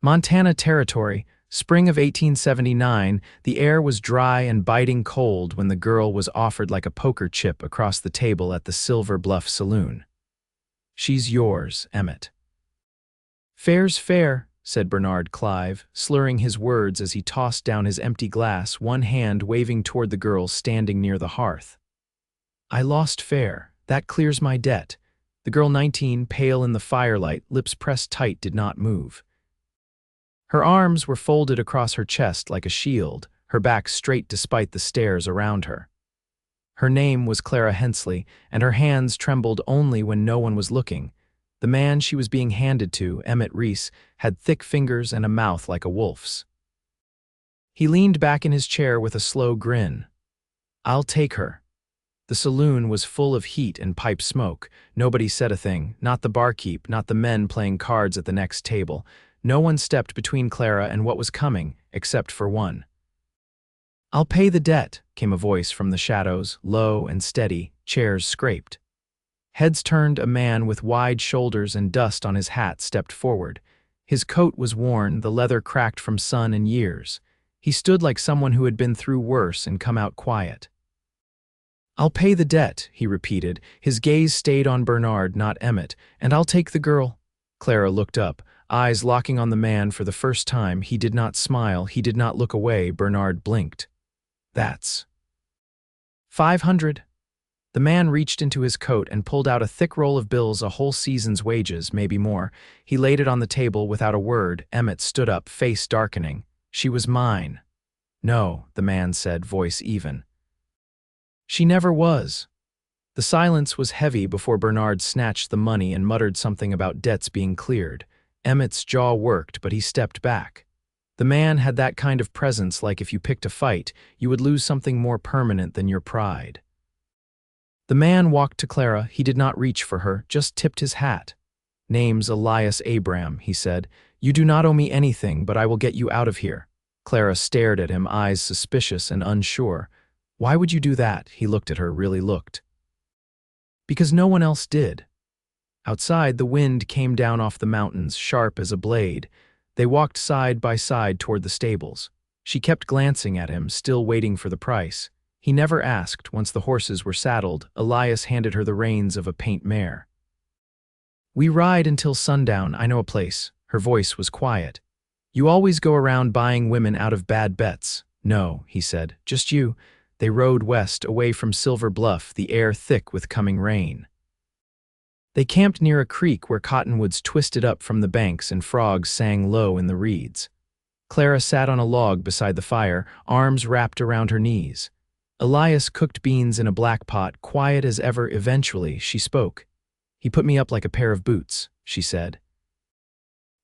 Montana Territory, spring of 1879, the air was dry and biting cold when the girl was offered like a poker chip across the table at the Silver Bluff Saloon. "She's yours, Emmett." "Fair's fair," said Bernard Clive, slurring his words as he tossed down his empty glass, one hand waving toward the girl standing near the hearth. "I lost fair. That clears my debt." The girl, 19, pale in the firelight, lips pressed tight, did not move. Her arms were folded across her chest like a shield, her back straight despite the stares around her. Her name was Clara Hensley, and her hands trembled only when no one was looking. The man she was being handed to, Emmett Reese, had thick fingers and a mouth like a wolf's. He leaned back in his chair with a slow grin. "I'll take her." The saloon was full of heat and pipe smoke. Nobody said a thing, not the barkeep, not the men playing cards at the next table. No one stepped between Clara and what was coming, except for one. "I'll pay the debt," came a voice from the shadows, low and steady. Chairs scraped. Heads turned. A man with wide shoulders and dust on his hat stepped forward. His coat was worn, the leather cracked from sun and years. He stood like someone who had been through worse and come out quiet. "I'll pay the debt," he repeated. His gaze stayed on Bernard, not Emmett. "And I'll take the girl." Clara looked up, eyes locking on the man for the first time. He did not smile, he did not look away. Bernard blinked. "That's 500. The man reached into his coat and pulled out a thick roll of bills, a whole season's wages, maybe more. He laid it on the table without a word. Emmett stood up, face darkening. "She was mine." "No," the man said, voice even. "She never was." The silence was heavy before Bernard snatched the money and muttered something about debts being cleared. Emmett's jaw worked, but he stepped back. The man had that kind of presence, like if you picked a fight, you would lose something more permanent than your pride. The man walked to Clara. He did not reach for her, just tipped his hat. "Name's Elias Abram," he said. "You do not owe me anything, but I will get you out of here." Clara stared at him, eyes suspicious and unsure. "Why would you do that?" He looked at her, really looked. "Because no one else did." Outside, the wind came down off the mountains, sharp as a blade. They walked side by side toward the stables. She kept glancing at him, still waiting for the price. He never asked. Once the horses were saddled, Elias handed her the reins of a paint mare. "We ride until sundown. I know a place." Her voice was quiet. "You always go around buying women out of bad bets." "No," he said, "just you." They rode west, away from Silver Bluff, the air thick with coming rain. They camped near a creek where cottonwoods twisted up from the banks and frogs sang low in the reeds. Clara sat on a log beside the fire, arms wrapped around her knees. Elias cooked beans in a black pot, quiet as ever. Eventually, she spoke. "He put me up like a pair of boots," she said.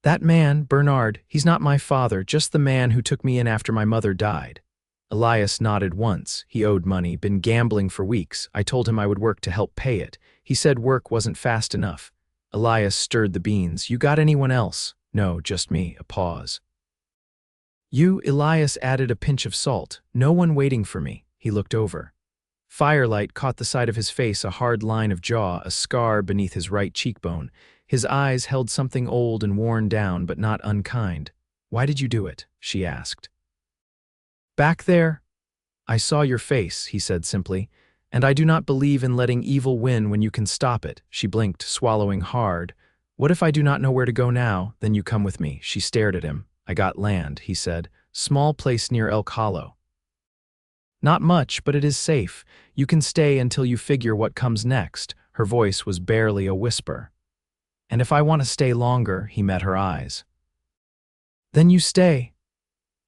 "That man, Bernard, he's not my father, just the man who took me in after my mother died." Elias nodded once. "He owed money, been gambling for weeks. I told him I would work to help pay it. He said work wasn't fast enough." Elias stirred the beans. "You got anyone else?" "No, just me." A pause. "You," Elias added a pinch of salt. "No one waiting for me." He looked over. Firelight caught the side of his face, a hard line of jaw, a scar beneath his right cheekbone. His eyes held something old and worn down, but not unkind. "Why did you do it?" she asked. "Back there?" "I saw your face," he said simply. "And I do not believe in letting evil win when you can stop it." She blinked, swallowing hard. "What if I do not know where to go now? Then you come with me." She stared at him. "I got land," he said. "Small place near Elk Hollow. Not much, but it is safe. You can stay until you figure what comes next." Her voice was barely a whisper. "And if I want to stay longer," he met her eyes. "Then you stay."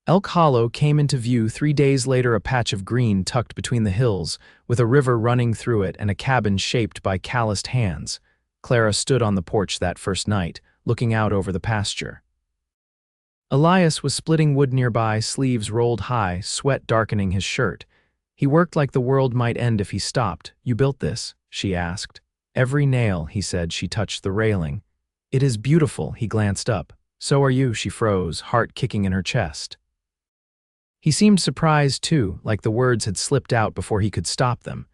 Elk Hollow came into view 3 days later, a patch of green tucked between the hills, with a river running through it and a cabin shaped by calloused hands. Clara stood on the porch that first night, looking out over the pasture. Elias was splitting wood nearby, sleeves rolled high, sweat darkening his shirt. He worked like the world might end if he stopped. "You built this?" she asked. "Every nail," he said. She touched the railing. "It is beautiful." He glanced up. "So are you." She froze, heart kicking in her chest. He seemed surprised too, like the words had slipped out before he could stop them.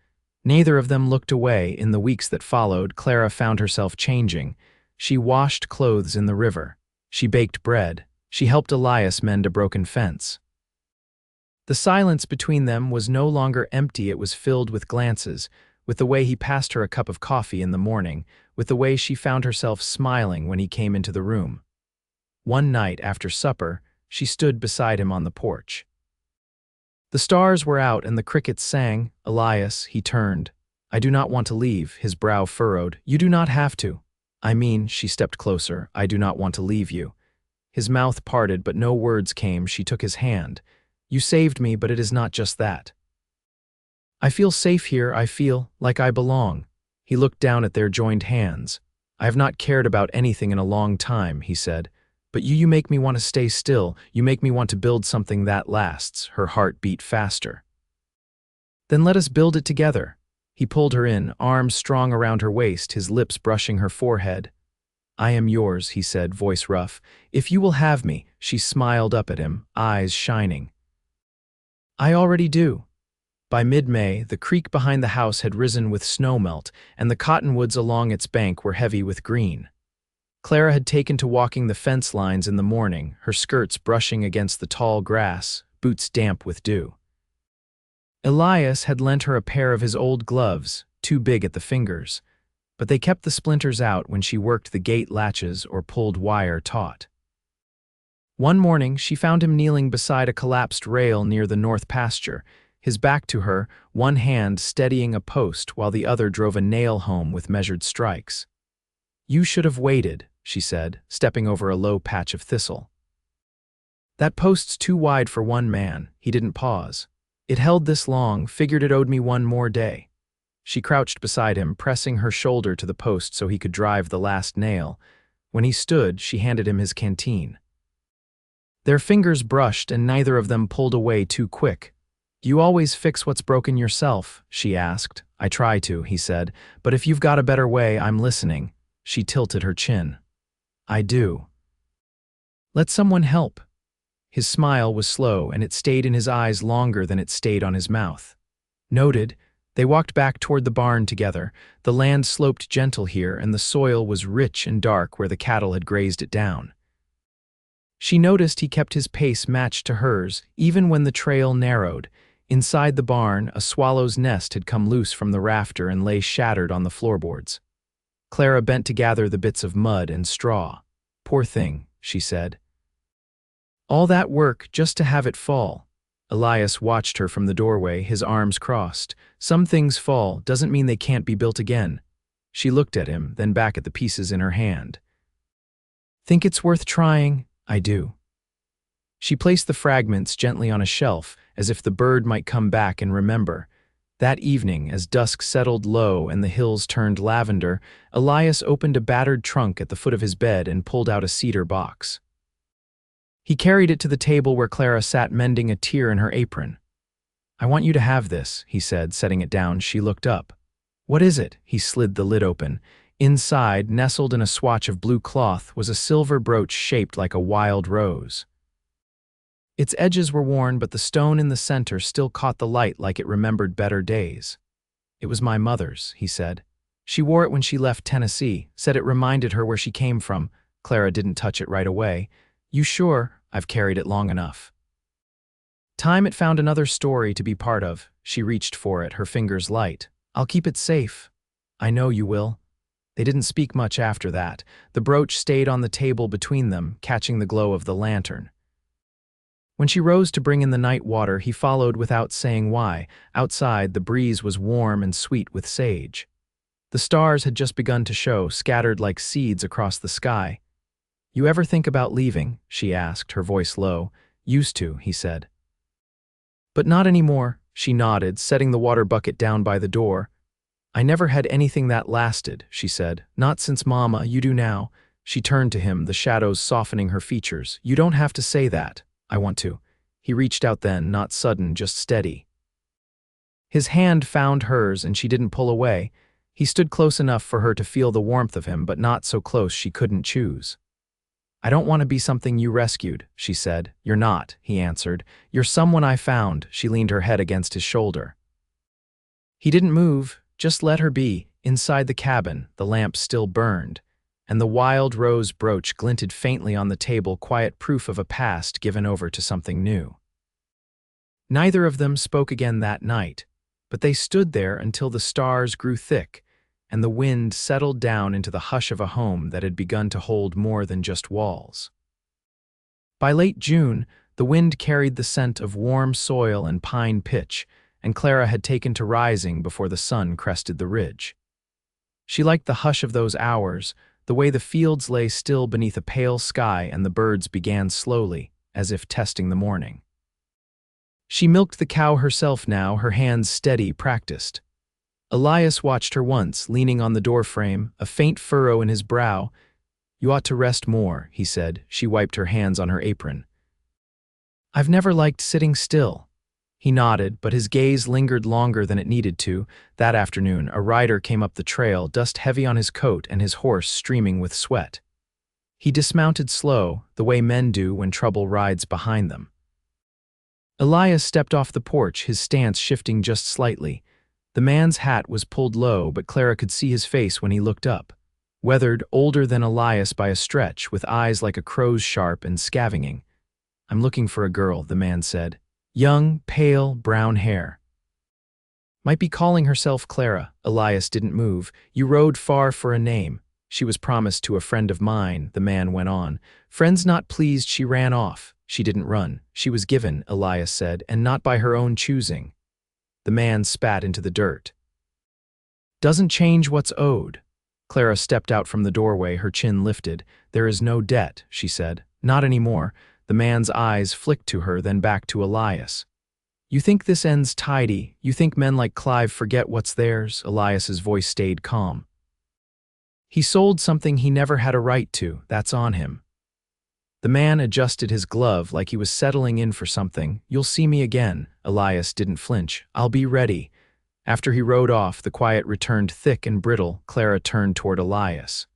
Neither of them looked away. In the weeks that followed, Clara found herself changing. She washed clothes in the river. She baked bread. She helped Elias mend a broken fence. The silence between them was no longer empty, it was filled with glances, with the way he passed her a cup of coffee in the morning, with the way she found herself smiling when he came into the room. One night after supper, she stood beside him on the porch. The stars were out and the crickets sang. "Elias," he turned. "I do not want to leave," his brow furrowed. "You do not have to." "I mean," she stepped closer, "I do not want to leave you." His mouth parted, but no words came. She took his hand. "You saved me, but it is not just that. I feel safe here, I feel like I belong." He looked down at their joined hands. "I have not cared about anything in a long time," he said. "But you make me want to stay still. You make me want to build something that lasts." Her heart beat faster. "Then let us build it together." He pulled her in, arms strong around her waist, his lips brushing her forehead. "I am yours," he said, voice rough. "If you will have me." She smiled up at him, eyes shining. "I already do." By mid-May, the creek behind the house had risen with snowmelt, and the cottonwoods along its bank were heavy with green. Clara had taken to walking the fence lines in the morning, her skirts brushing against the tall grass, boots damp with dew. Elias had lent her a pair of his old gloves, too big at the fingers, but they kept the splinters out when she worked the gate latches or pulled wire taut. One morning, she found him kneeling beside a collapsed rail near the north pasture, his back to her, one hand steadying a post while the other drove a nail home with measured strikes. "You should have waited," she said, stepping over a low patch of thistle. "That post's too wide for one man." He didn't pause. "It held this long, figured it owed me one more day." She crouched beside him, pressing her shoulder to the post so he could drive the last nail. When he stood, she handed him his canteen. Their fingers brushed and neither of them pulled away too quick. "You always fix what's broken yourself?" she asked. "I try to," he said, "but if you've got a better way, I'm listening." She tilted her chin. "I do." "Let someone help." His smile was slow, and it stayed in his eyes longer than it stayed on his mouth. Noted, they walked back toward the barn together. The land sloped gentle here, and the soil was rich and dark where the cattle had grazed it down. She noticed he kept his pace matched to hers, even when the trail narrowed. Inside the barn, a swallow's nest had come loose from the rafter and lay shattered on the floorboards. Clara bent to gather the bits of mud and straw. "Poor thing," she said. "All that work just to have it fall." Elias watched her from the doorway, his arms crossed. "Some things fall, doesn't mean they can't be built again." She looked at him, then back at the pieces in her hand. "Think it's worth trying?" "I do." She placed the fragments gently on a shelf, as if the bird might come back and remember. That evening, as dusk settled low and the hills turned lavender, Elias opened a battered trunk at the foot of his bed and pulled out a cedar box. He carried it to the table where Clara sat mending a tear in her apron. "I want you to have this," he said, setting it down. She looked up. "What is it?" He slid the lid open. Inside, nestled in a swatch of blue cloth, was a silver brooch shaped like a wild rose. Its edges were worn, but the stone in the center still caught the light like it remembered better days. "It was my mother's," he said. "She wore it when she left Tennessee, said it reminded her where she came from." Clara didn't touch it right away. "You sure? I've carried it long enough." Time it found another story to be part of. She reached for it, her fingers light. "I'll keep it safe." "I know you will." They didn't speak much after that. The brooch stayed on the table between them, catching the glow of the lantern. When she rose to bring in the night water, he followed without saying why. Outside, the breeze was warm and sweet with sage. The stars had just begun to show, scattered like seeds across the sky. "You ever think about leaving?" she asked, her voice low. "Used to," he said. "But not anymore," she nodded, setting the water bucket down by the door. "I never had anything that lasted," she said. "Not since Mama, you do now." She turned to him, the shadows softening her features. "You don't have to say that." "I want to." He reached out then, not sudden, just steady. His hand found hers and she didn't pull away. He stood close enough for her to feel the warmth of him, but not so close she couldn't choose. "I don't want to be something you rescued," she said. "You're not," he answered. "You're someone I found." She leaned her head against his shoulder. He didn't move, just let her be. Inside the cabin, the lamp still burned. and the wild rose brooch glinted faintly on the table, quiet proof of a past given over to something new. Neither of them spoke again that night, but they stood there until the stars grew thick and the wind settled down into the hush of a home that had begun to hold more than just walls. By late June, the wind carried the scent of warm soil and pine pitch, and Clara had taken to rising before the sun crested the ridge. She liked the hush of those hours, the way the fields lay still beneath a pale sky and the birds began slowly, as if testing the morning. She milked the cow herself now, her hands steady, practiced. Elias watched her once, leaning on the doorframe, a faint furrow in his brow. "You ought to rest more," he said. She wiped her hands on her apron. "I've never liked sitting still." He nodded, but his gaze lingered longer than it needed to. That afternoon, a rider came up the trail, dust heavy on his coat and his horse streaming with sweat. He dismounted slow, the way men do when trouble rides behind them. Elias stepped off the porch, his stance shifting just slightly. The man's hat was pulled low, but Clara could see his face when he looked up. Weathered, older than Elias by a stretch, with eyes like a crow's sharp and scavenging. "I'm looking for a girl," the man said. "Young, pale, brown hair." "Might be calling herself Clara." Elias didn't move. "You rode far for a name." "She was promised to a friend of mine," the man went on. "Friends not pleased, she ran off." "She didn't run. She was given," Elias said, "and not by her own choosing." The man spat into the dirt. "Doesn't change what's owed." Clara stepped out from the doorway, her chin lifted. "There is no debt," she said. "Not anymore." The man's eyes flicked to her, then back to Elias. "You think this ends tidy? You think men like Clive forget what's theirs?" Elias's voice stayed calm. "He sold something he never had a right to. That's on him." The man adjusted his glove like he was settling in for something. "You'll see me again." Elias didn't flinch. "I'll be ready." After he rode off, the quiet returned thick and brittle. Clara turned toward Elias.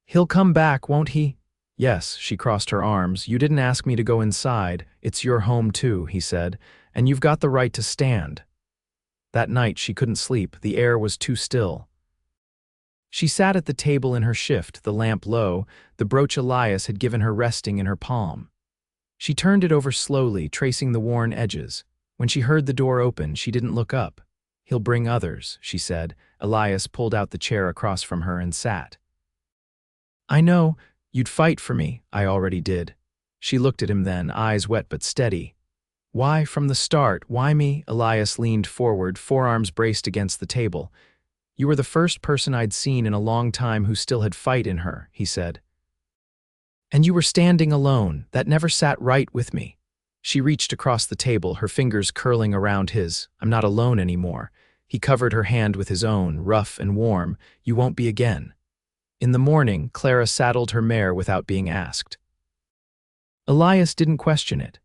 "He'll come back, won't he?" "Yes," she crossed her arms. "You didn't ask me to go inside. It's your home too," he said, "and you've got the right to stand." That night she couldn't sleep. The air was too still. She sat at the table in her shift, the lamp low, the brooch Elias had given her resting in her palm. She turned it over slowly, tracing the worn edges. When she heard the door open, she didn't look up. "He'll bring others," she said. Elias pulled out the chair across from her and sat. "I know. You'd fight for me." "I already did." She looked at him then, eyes wet but steady. "Why from the start? Why me?" Elias leaned forward, forearms braced against the table. "You were the first person I'd seen in a long time who still had fight in her," he said. "And you were standing alone. That never sat right with me." She reached across the table, her fingers curling around his. "I'm not alone anymore." He covered her hand with his own, rough and warm. "You won't be again." In the morning, Clara saddled her mare without being asked. Elias didn't question it.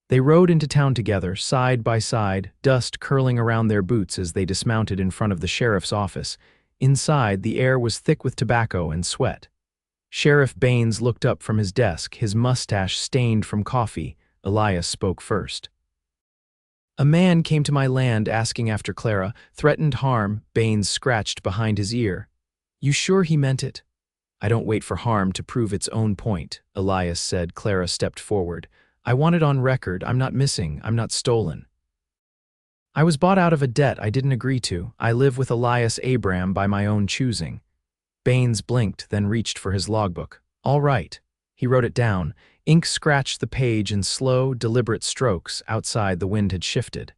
They rode into town together, side by side, dust curling around their boots as they dismounted in front of the sheriff's office. Inside, the air was thick with tobacco and sweat. Sheriff Baines looked up from his desk, his mustache stained from coffee. Elias spoke first. "A man came to my land asking after Clara, threatened harm." Baines scratched behind his ear. "You sure he meant it?" "I don't wait for harm to prove its own point," Elias said. Clara stepped forward. "I want it on record. I'm not missing. I'm not stolen. I was bought out of a debt I didn't agree to. I live with Elias Abram by my own choosing." Baines blinked, then reached for his logbook. "All right." He wrote it down. Ink scratched the page in slow, deliberate strokes. Outside, the wind had shifted.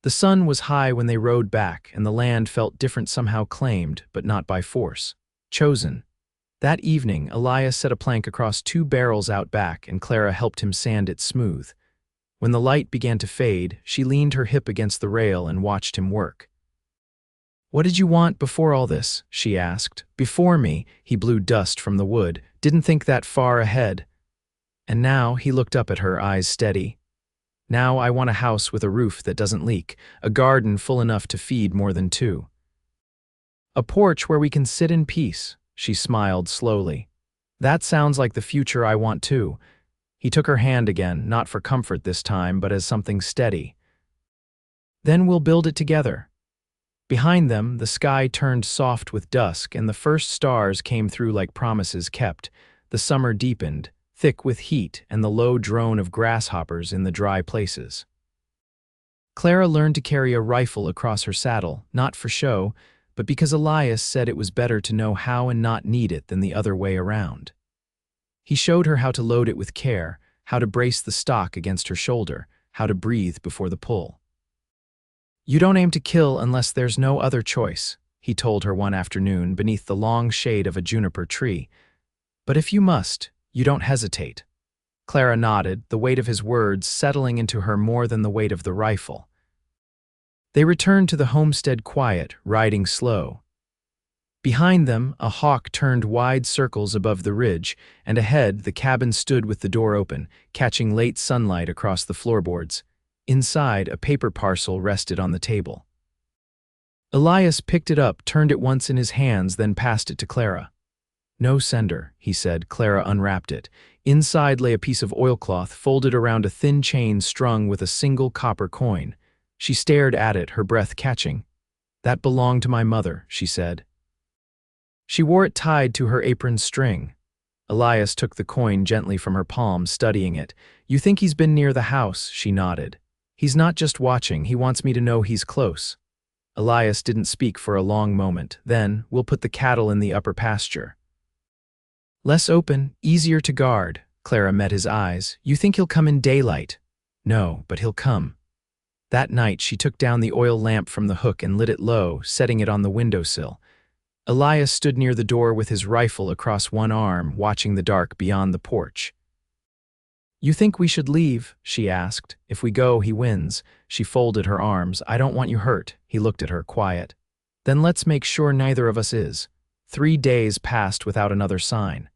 The sun was high when they rode back, and the land felt different, somehow claimed, but not by force. Chosen. That evening, Elias set a plank across 2 barrels out back, and Clara helped him sand it smooth. When the light began to fade, she leaned her hip against the rail and watched him work. "What did you want before all this?" she asked. "Before me," he blew dust from the wood. "Didn't think that far ahead." And now, he looked up at her, eyes steady. "Now I want a house with a roof that doesn't leak, a garden full enough to feed more than 2. A porch where we can sit in peace." She smiled slowly. "That sounds like the future I want too." He took her hand again, not for comfort this time, but as something steady. "Then we'll build it together." Behind them, the sky turned soft with dusk, and the first stars came through like promises kept. The summer deepened, thick with heat and the low drone of grasshoppers in the dry places. Clara learned to carry a rifle across her saddle, not for show, but because Elias said it was better to know how and not need it than the other way around. He showed her how to load it with care, how to brace the stock against her shoulder, how to breathe before the pull. "You don't aim to kill unless there's no other choice," he told her one afternoon beneath the long shade of a juniper tree. "But if you must, you don't hesitate." Clara nodded, the weight of his words settling into her more than the weight of the rifle. They returned to the homestead quiet, riding slow. Behind them, a hawk turned wide circles above the ridge, and ahead the cabin stood with the door open, catching late sunlight across the floorboards. Inside, a paper parcel rested on the table. Elias picked it up, turned it once in his hands, then passed it to Clara. "No sender," he said. Clara unwrapped it. Inside lay a piece of oilcloth folded around a thin chain strung with a single copper coin. She stared at it, her breath catching. "That belonged to my mother," she said. She wore it tied to her apron string. Elias took the coin gently from her palm, studying it. "You think he's been near the house?" She nodded. "He's not just watching, he wants me to know he's close." Elias didn't speak for a long moment. Then, "We'll put the cattle in the upper pasture." "Less open, easier to guard." Clara met his eyes. "You think he'll come in daylight?" "No, but he'll come." That night she took down the oil lamp from the hook and lit it low, setting it on the windowsill. Elias stood near the door with his rifle across one arm, watching the dark beyond the porch. "You think we should leave?" she asked. "If we go, he wins." She folded her arms. "I don't want you hurt." He looked at her, quiet. "Then let's make sure neither of us is." 3 days passed without another sign.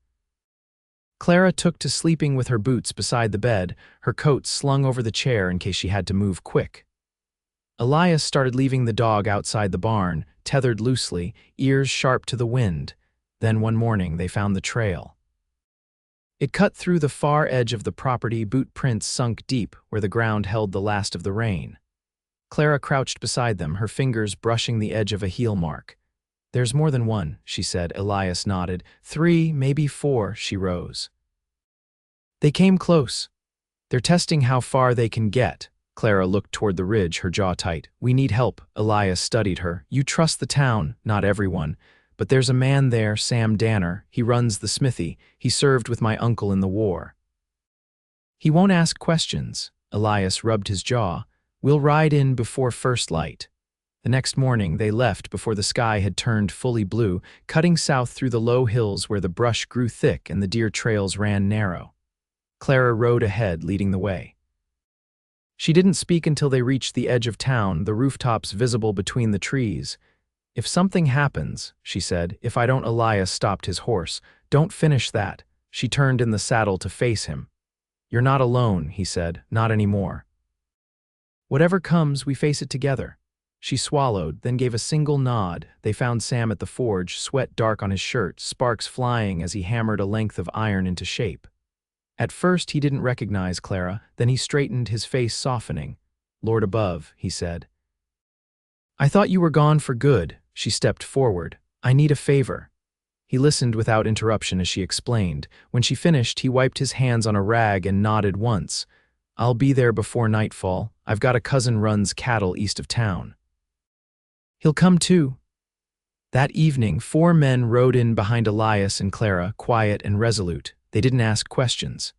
Clara took to sleeping with her boots beside the bed, her coat slung over the chair in case she had to move quick. Elias started leaving the dog outside the barn, tethered loosely, ears sharp to the wind. Then one morning they found the trail. It cut through the far edge of the property, boot prints sunk deep where the ground held the last of the rain. Clara crouched beside them, her fingers brushing the edge of a heel mark. "There's more than one," she said. Elias nodded. 3, maybe 4, she rose. They came close. "They're testing how far they can get." Clara looked toward the ridge, her jaw tight. "We need help." Elias studied her. "You trust the town." "Not everyone. But there's a man there, Sam Danner. He runs the smithy. He served with my uncle in the war." "He won't ask questions." Elias rubbed his jaw. "We'll ride in before first light." The next morning they left before the sky had turned fully blue, cutting south through the low hills where the brush grew thick and the deer trails ran narrow. Clara rode ahead, leading the way. She didn't speak until they reached the edge of town, the rooftops visible between the trees. "If something happens," she said, "if I don't." Elias stopped his horse. "Don't finish that." She turned in the saddle to face him. "You're not alone," he said, "not anymore. Whatever comes, we face it together." She swallowed, then gave a single nod. They found Sam at the forge, sweat dark on his shirt, sparks flying as he hammered a length of iron into shape. At first he didn't recognize Clara, then he straightened, his face softening. "Lord above," he said. "I thought you were gone for good." She stepped forward. "I need a favor." He listened without interruption as she explained. When she finished, he wiped his hands on a rag and nodded once. "I'll be there before nightfall. I've got a cousin runs cattle east of town." "He'll come too." That evening, 4 men rode in behind Elias and Clara, quiet and resolute. They didn't ask questions.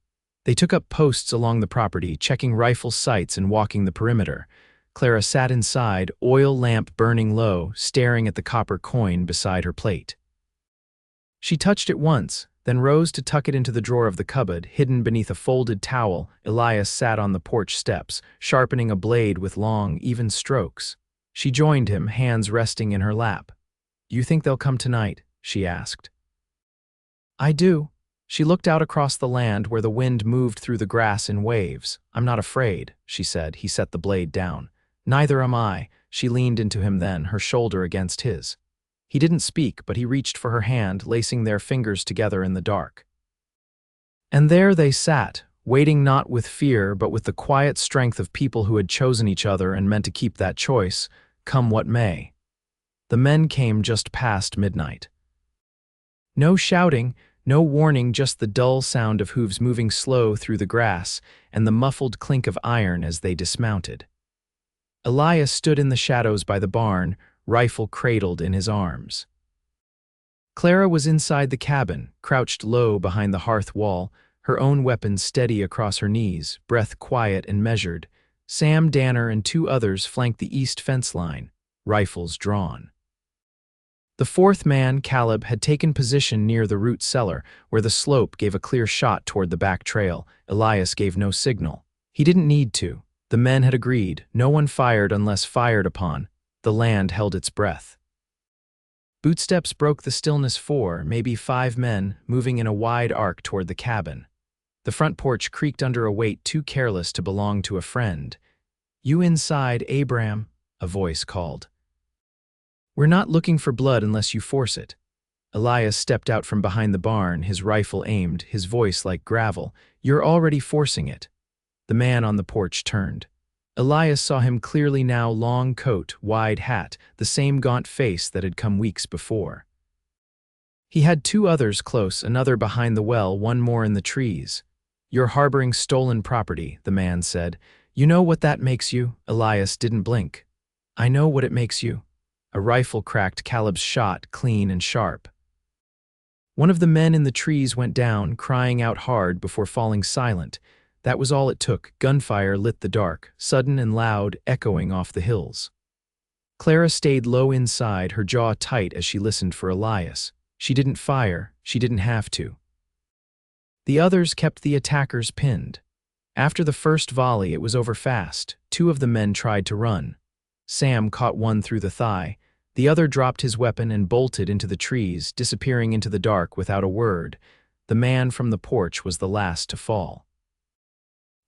They took up posts along the property, checking rifle sights and walking the perimeter. Clara sat inside, oil lamp burning low, staring at the copper coin beside her plate. She touched it once, then rose to tuck it into the drawer of the cupboard, hidden beneath a folded towel. Elias sat on the porch steps, sharpening a blade with long, even strokes. She joined him, hands resting in her lap. "You think they'll come tonight?" she asked. "I do." She looked out across the land where the wind moved through the grass in waves. "I'm not afraid," she said. He set the blade down. "Neither am I." She leaned into him then, her shoulder against his. He didn't speak, but he reached for her hand, lacing their fingers together in the dark. And there they sat, waiting not with fear, but with the quiet strength of people who had chosen each other and meant to keep that choice, come what may. The men came just past midnight. No shouting, no warning, just the dull sound of hooves moving slow through the grass and the muffled clink of iron as they dismounted. Elias stood in the shadows by the barn, rifle cradled in his arms. Clara was inside the cabin, crouched low behind the hearth wall, her own weapon steady across her knees, breath quiet and measured. Sam, Danner, and two others flanked the east fence line, rifles drawn. The fourth man, Caleb, had taken position near the root cellar, where the slope gave a clear shot toward the back trail. Elias gave no signal. He didn't need to. The men had agreed. No one fired unless fired upon. The land held its breath. Bootsteps broke the stillness. 4, maybe 5 men, moving in a wide arc toward the cabin. The front porch creaked under a weight too careless to belong to a friend. "You inside, Abram," a voice called. "We're not looking for blood unless you force it." Elias stepped out from behind the barn, his rifle aimed, his voice like gravel. "You're already forcing it." The man on the porch turned. Elias saw him clearly now, long coat, wide hat, the same gaunt face that had come weeks before. He had 2 others close, another behind the well, one more in the trees. "You're harboring stolen property," the man said. "You know what that makes you?" Elias didn't blink. "I know what it makes you." A rifle cracked Caleb's shot, clean and sharp. One of the men in the trees went down, crying out hard before falling silent. That was all it took. Gunfire lit the dark, sudden and loud, echoing off the hills. Clara stayed low inside, her jaw tight as she listened for Elias. She didn't fire, she didn't have to. The others kept the attackers pinned. After the first volley, it was over fast. 2 of the men tried to run. Sam caught one through the thigh. The other dropped his weapon and bolted into the trees, disappearing into the dark without a word. The man from the porch was the last to fall.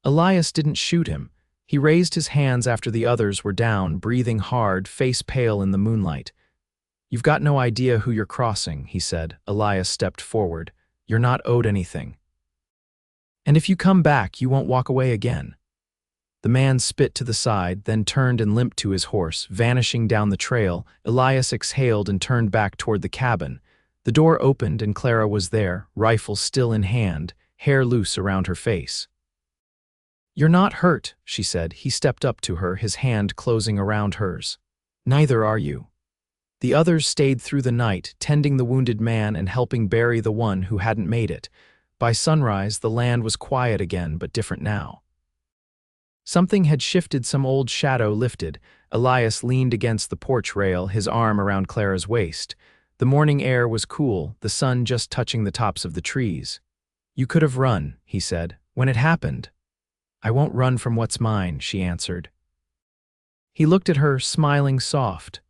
Elias didn't shoot him. He raised his hands after the others were down, breathing hard, face pale in the moonlight. "You've got no idea who you're crossing," he said. Elias stepped forward. "You're not owed anything. And if you come back, you won't walk away again." The man spit to the side, then turned and limped to his horse, vanishing down the trail. Elias exhaled and turned back toward the cabin. The door opened and Clara was there, rifle still in hand, hair loose around her face. "You're not hurt," she said. He stepped up to her, his hand closing around hers. "Neither are you." The others stayed through the night, tending the wounded man and helping bury the one who hadn't made it. By sunrise, the land was quiet again, but different now. Something had shifted, some old shadow lifted. Elias leaned against the porch rail, his arm around Clara's waist. The morning air was cool, the sun just touching the tops of the trees. "You could have run," he said, "when it happened." "I won't run from what's mine," she answered. He looked at her, smiling soft.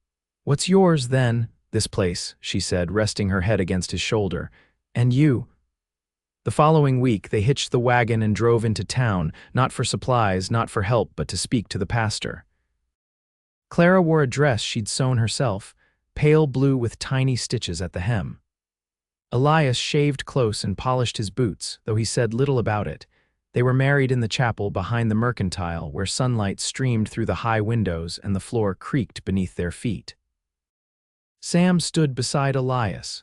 "What's yours, then?" "This place," she said, resting her head against his shoulder. "And you?" The following week, they hitched the wagon and drove into town, not for supplies, not for help, but to speak to the pastor. Clara wore a dress she'd sewn herself, pale blue with tiny stitches at the hem. Elias shaved close and polished his boots, though he said little about it. They were married in the chapel behind the mercantile, where sunlight streamed through the high windows and the floor creaked beneath their feet. Sam stood beside Elias.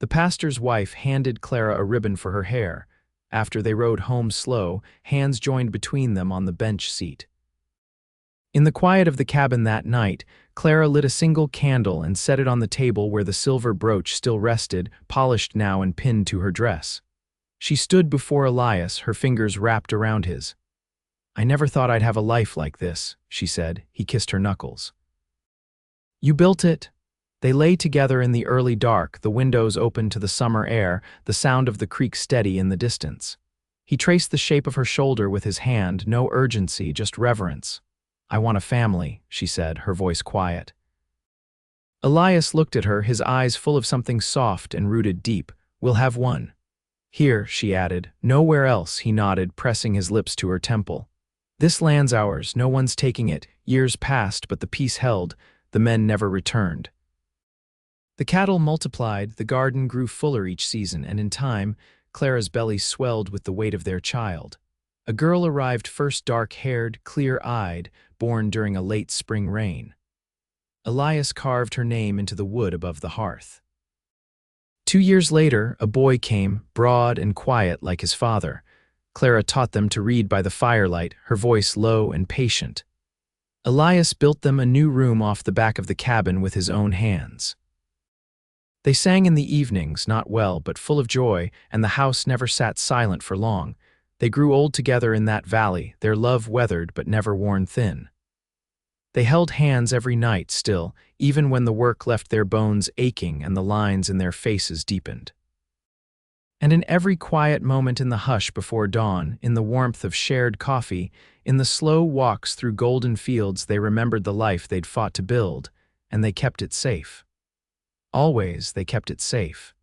The pastor's wife handed Clara a ribbon for her hair. After they rode home slow, hands joined between them on the bench seat. In the quiet of the cabin that night, Clara lit a single candle and set it on the table where the silver brooch still rested, polished now and pinned to her dress. She stood before Elias, her fingers wrapped around his. "I never thought I'd have a life like this," she said. He kissed her knuckles. "You built it." They lay together in the early dark, the windows open to the summer air, the sound of the creek steady in the distance. He traced the shape of her shoulder with his hand, no urgency, just reverence. "I want a family," she said, her voice quiet. Elias looked at her, his eyes full of something soft and rooted deep. "We'll have one." "Here," she added. "Nowhere else," he nodded, pressing his lips to her temple. "This land's ours, no one's taking it. Years passed, but the peace held. The men never returned." The cattle multiplied, the garden grew fuller each season, and in time, Clara's belly swelled with the weight of their child. A girl arrived first, dark-haired, clear-eyed, born during a late spring rain. Elias carved her name into the wood above the hearth. 2 years later, a boy came, broad and quiet like his father. Clara taught them to read by the firelight, her voice low and patient. Elias built them a new room off the back of the cabin with his own hands. They sang in the evenings, not well, but full of joy, and the house never sat silent for long. They grew old together in that valley, their love weathered but never worn thin. They held hands every night still, even when the work left their bones aching and the lines in their faces deepened. And in every quiet moment in the hush before dawn, in the warmth of shared coffee, in the slow walks through golden fields, they remembered the life they'd fought to build, and they kept it safe. Always they kept it safe.